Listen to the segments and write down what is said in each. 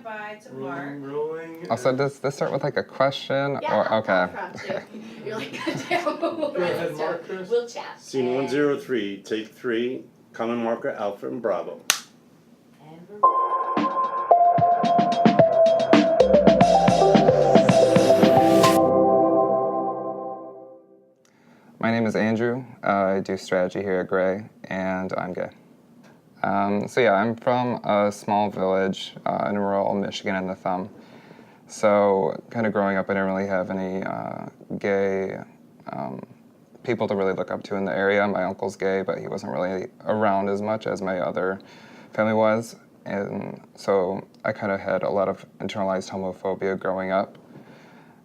By to Mark. Rolling. Also, does this start with like a question? Yeah, Or okay. I'll prompt you. You're like, goddamn. Go ahead, Mark. We'll chat. Scene 103, take 3, common marker Alpha and Bravo. And we're My name is Andrew. I do strategy here at Gray, and I'm gay. So yeah, I'm from a small village in rural Michigan in the Thumb. So kind of growing up, I didn't really have any gay people to really look up to in the area. My uncle's gay, but he wasn't really around as much as my other family was. And so I kind of had a lot of internalized homophobia growing up.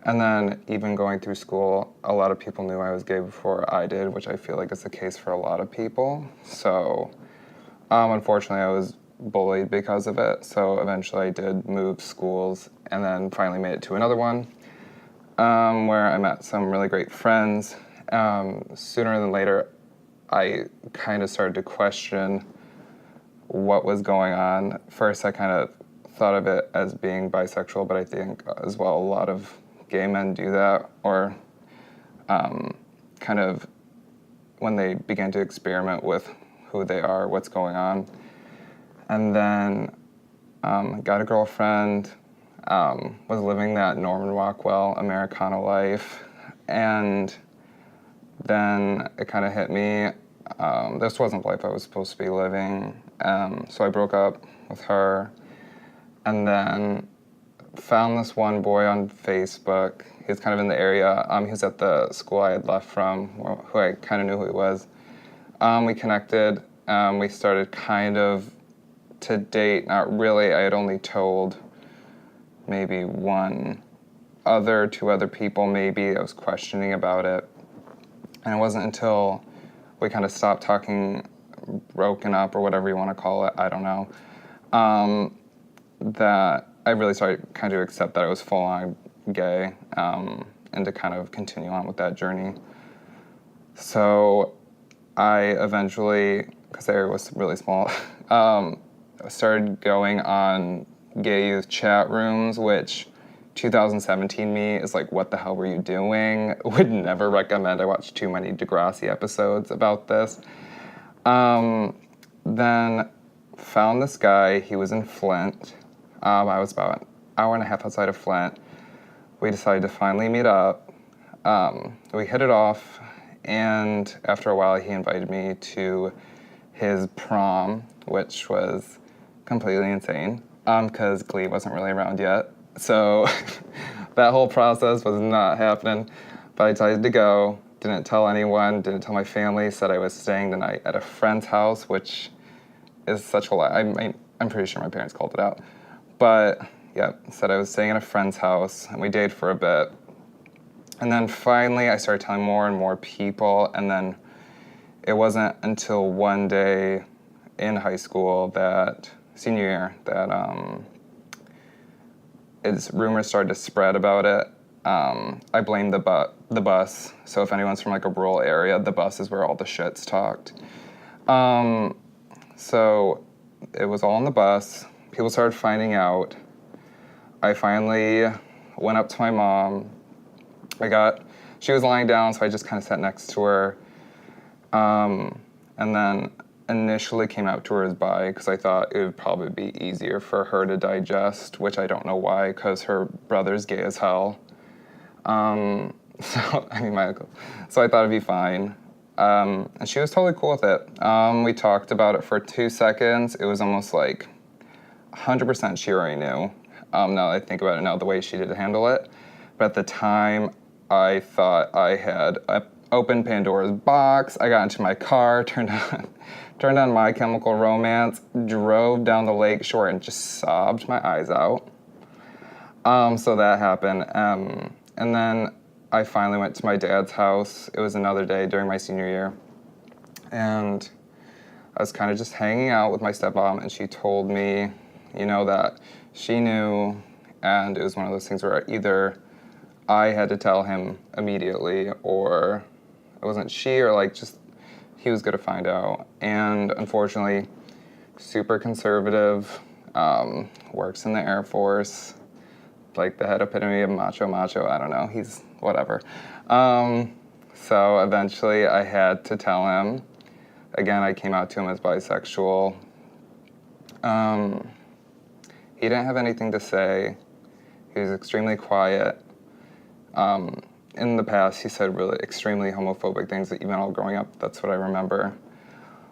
And then even going through school, a lot of people knew I was gay before I did, which I feel like is the case for a lot of people. So unfortunately, I was bullied because of it. So eventually I did move schools and then finally made it to another one where I met some really great friends. Sooner than later, I kind of started to question what was going on. First, I kind of thought of it as being bisexual, but I think as well a lot of gay men do that, or kind of when they begin to experiment with who they are, what's going on. And then got a girlfriend, was living that Norman Rockwell Americana life, and then it kind of hit me. This wasn't the life I was supposed to be living, so I broke up with her, and then found this one boy on Facebook. He was kind of in the area. He was at the school I had left from, who I kind of knew who he was. We connected. We started kind of to date. Not really. I had only told maybe two other people maybe. I was questioning about it. And it wasn't until we kind of stopped talking, broken up, or whatever you want to call it, I don't know, that I really started kind of accept that I was full-on gay, and to kind of continue on with that journey. So I eventually, because the area was really small, started going on gay youth chat rooms, which 2017 me is like, what the hell were you doing? Would never recommend. I watched too many Degrassi episodes about this. Then found this guy. He was in Flint. I was about an hour and a half outside of Flint. We decided to finally meet up. We hit it off, and after a while he invited me to his prom, which was completely insane, because Glee wasn't really around yet. So that whole process was not happening, but I decided to go. Didn't tell anyone, didn't tell my family, said I was staying the night at a friend's house, which is such a lie. I'm pretty sure my parents called it out. But yeah, said I was staying at a friend's house, and we dated for a bit. And then finally I started telling more and more people, and then it wasn't until one day in high school, that senior year, that rumors started to spread about it. I blamed the bus. So if anyone's from like a rural area, the bus is where all the shit's talked. So it was all on the bus. People started finding out. I finally went up to my mom. She was lying down, so I just kind of sat next to her. And then initially came out to her as bi, because I thought it would probably be easier for her to digest, which I don't know why, because her brother's gay as hell. So I thought it'd be fine. And she was totally cool with it. We talked about it for 2 seconds. It was almost like 100% she already knew. Now that I think about it now, the way she did handle it. But at the time, I thought I had opened Pandora's box. I got into my car, turned on My Chemical Romance, drove down the lake shore, and just sobbed my eyes out. So that happened. And then I finally went to my dad's house. It was another day during my senior year. And I was kind of just hanging out with my stepmom, and she told me, that she knew, and it was one of those things where either I had to tell him immediately, or it wasn't she, or just he was going to find out. And unfortunately, super conservative, works in the Air Force, like the head epitome of macho, I don't know, he's whatever. So eventually I had to tell him. Again, I came out to him as bisexual. He didn't have anything to say. He was extremely quiet. In the past, he said really extremely homophobic things, even all growing up. That's what I remember.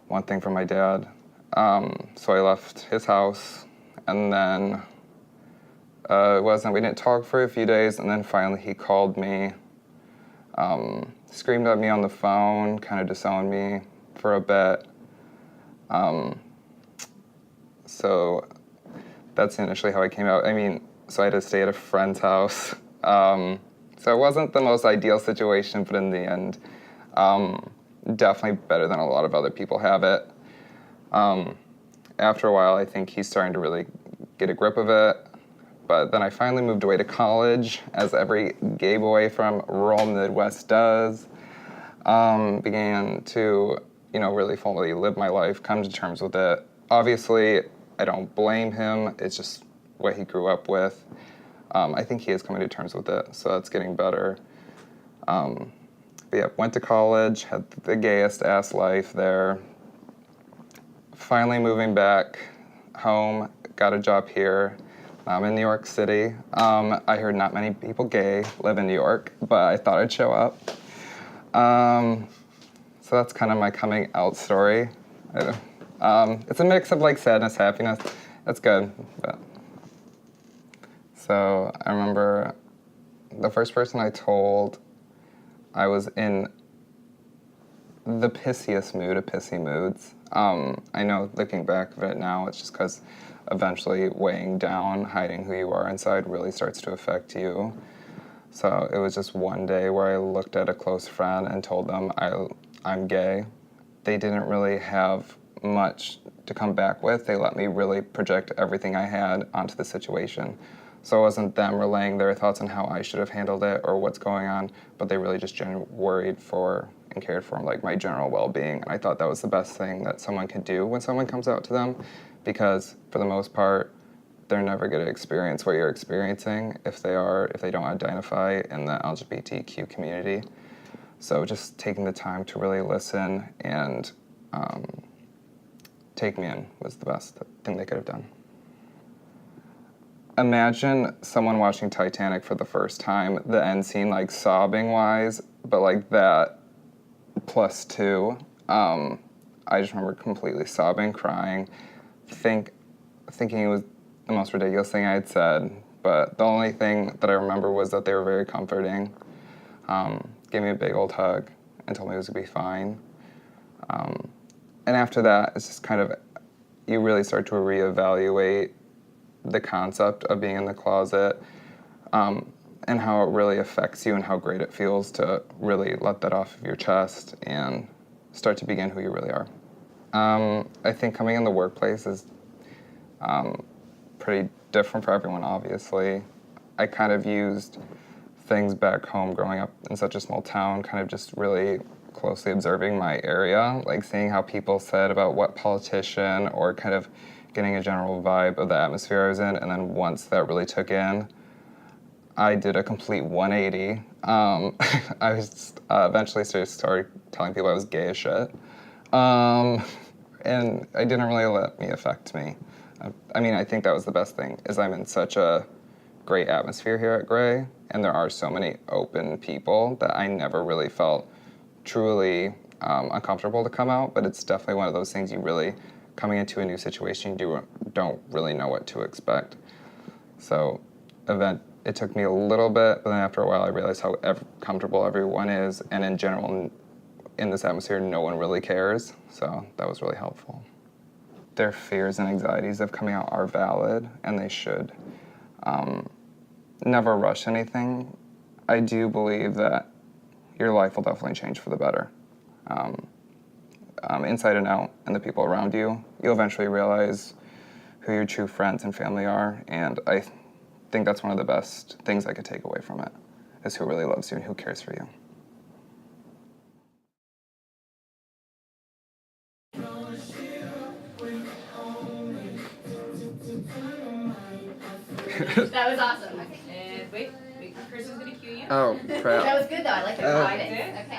One thing from my dad. So I left his house, and then we didn't talk for a few days, and then finally he called me, screamed at me on the phone, kind of disowned me for a bit. So that's initially how I came out. I mean, so I had to stay at a friend's house. So it wasn't the most ideal situation, but in the end, definitely better than a lot of other people have it. After a while, I think he's starting to really get a grip of it. But then I finally moved away to college, as every gay boy from rural Midwest does. Began to, really fully live my life, come to terms with it. Obviously, I don't blame him. It's just what he grew up with. I think he is coming to terms with it, so that's getting better. But yeah, went to college, had the gayest ass life there. Finally moving back home, got a job here. I'm in New York City. I heard not many people gay live in New York, but I thought I'd show up. So that's kind of my coming out story. It's a mix of like sadness, happiness. That's good. But. So I remember the first person I told, I was in the pissiest mood of pissy moods. I know looking back at it now, it's just because eventually weighing down, hiding who you are inside really starts to affect you. So it was just one day where I looked at a close friend and told them I'm gay. They didn't really have much to come back with. They let me really project everything I had onto the situation. So it wasn't them relaying their thoughts on how I should have handled it or what's going on, but they really just genuinely worried for and cared for like my general well-being. And I thought that was the best thing that someone could do when someone comes out to them, because for the most part, they're never going to experience what you're experiencing if they don't identify in the LGBTQ community. So just taking the time to really listen and take me in was the best thing they could have done. Imagine someone watching Titanic for the first time, the end scene, like sobbing-wise, but like that +2. I just remember completely sobbing, crying, thinking it was the most ridiculous thing I had said, but the only thing that I remember was that they were very comforting, gave me a big old hug, and told me it was going to be fine. And after that, it's just kind of, you really start to reevaluate the concept of being in the closet, and how it really affects you and how great it feels to really let that off of your chest and start to begin who you really are. I think coming in the workplace is pretty different for everyone, obviously. I kind of used things back home growing up in such a small town, kind of just really closely observing my area, like seeing how people said about what politician, or kind of getting a general vibe of the atmosphere I was in. And then once that really took in, I did a complete 180. I was eventually started telling people I was gay as shit. And it didn't really let me affect me. I mean, I think that was the best thing, is I'm in such a great atmosphere here at Gray, and there are so many open people that I never really felt truly uncomfortable to come out, but it's definitely one of those things you really, coming into a new situation, you don't really know what to expect. So it took me a little bit, but then after a while I realized how comfortable everyone is, and in general, in this atmosphere, no one really cares, so that was really helpful. Their fears and anxieties of coming out are valid, and they should. Never rush anything. I do believe that your life will definitely change for the better. Inside and out, and the people around you, you'll eventually realize who your true friends and family are, and I think that's one of the best things I could take away from it, is who really loves you and who cares for you. That was awesome. And wait, Chris is gonna cue you. Oh, That crap. was good though. I like the Oh. guidance. Okay.